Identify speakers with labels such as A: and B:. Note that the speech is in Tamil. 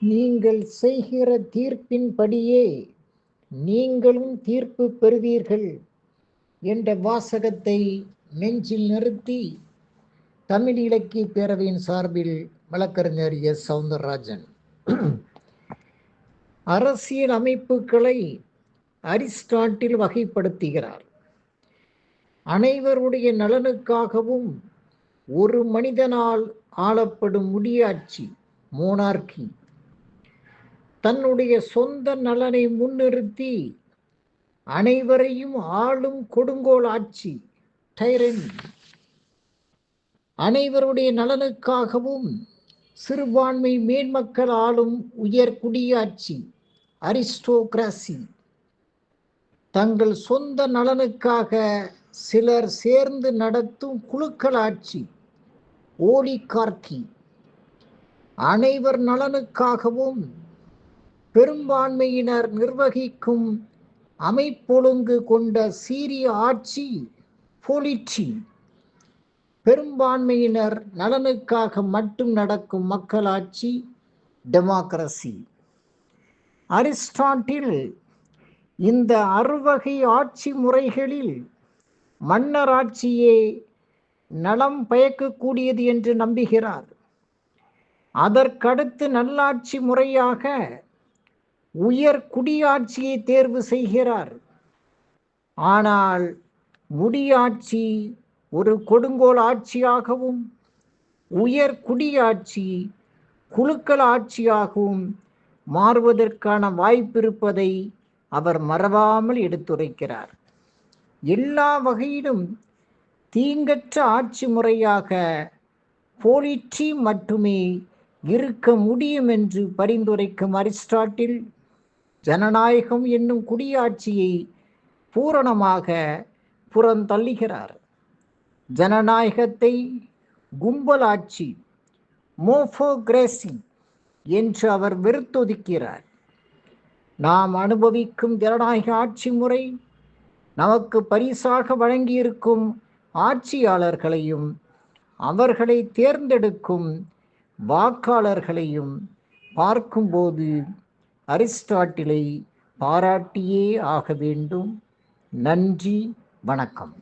A: நீங்கள் செய்கிற தீர்ப்பின்படியே நீங்களும் தீர்ப்பு பெறுவீர்கள் என்ற வாசகத்தை நெஞ்சில் நிறுத்தி தமிழ் இலக்கிய பேரவையின் சார்பில் வழக்கறிஞர் எஸ். சவுந்தரராஜன். அரசியல் அமைப்புகளை அரிஸ்டாட்டில் வகைப்படுத்துகிறார். அனைவருடைய நலனுக்காகவும் ஒரு மனிதனால் ஆளப்படும் முடியாட்சி மோனார்கி தன்னுடைய சொந்த நலனை முன்னிறுத்தி அனைவரையும் ஆளும் கொடுங்கோல் ஆட்சி டைரனி. அனைவருடைய நலனுக்காகவும் சிறுபான்மை மேன்மக்கள் ஆளும் உயர் குடியாட்சி அரிஸ்டோகிராசி. தங்கள் சொந்த நலனுக்காக சிலர் சேர்ந்து நடத்தும் குழுக்கள் ஆட்சி ஓலிகார்கி. அனைவர் நலனுக்காகவும் பெரும்பான்மையினர் நிர்வகிக்கும் அமைப்பொழுங்கு கொண்ட சீரிய ஆட்சி பொலிட்டி. பெரும்பான்மையினர் நலனுக்காக மட்டும் நடக்கும் மக்களாட்சி டெமோக்ரசி. அரிஸ்டாட்டில் இந்த அறுவகை ஆட்சி முறைகளில் மன்னராட்சியே நலம் பயக்கக்கூடியது என்று நம்புகிறார். அதற்கடுத்து நல்லாட்சி முறையாக உயர் குடியாட்சியை தேர்வு செய்கிறார். ஆனால் முடியாட்சி ஒரு கொடுங்கோல் ஆட்சியாகவும் உயர் குடியாட்சி குழுக்கள் ஆட்சியாகவும் மாறுவதற்கான வாய்ப்பிருப்பதை அவர் மறவாமல் எடுத்துரைக்கிறார். எல்லா வகையிலும் தீங்கற்ற ஆட்சி முறையாக பொலிட்டி மட்டுமே இருக்க முடியும் என்று பரிந்துரைக்கும் அரிஸ்டாட்டில் ஜனநாயகம் என்னும் குடியாட்சியை பூரணமாக புறந்தள்ளுகிறார். ஜனநாயகத்தை கும்பல் ஆட்சி மோஃபோக்ரேசி என்று அவர் வெறுத்தொதுக்கிறார். நாம் அனுபவிக்கும் ஜனநாயக ஆட்சி முறை நமக்கு பரிசாக வழங்கியிருக்கும் ஆட்சியாளர்களையும் அவர்களை தேர்ந்தெடுக்கும் வாக்காளர்களையும் பார்க்கும்போது அரிஸ்டாட்டிலை பாராட்டியே ஆக வேண்டும். நன்றி, வணக்கம்.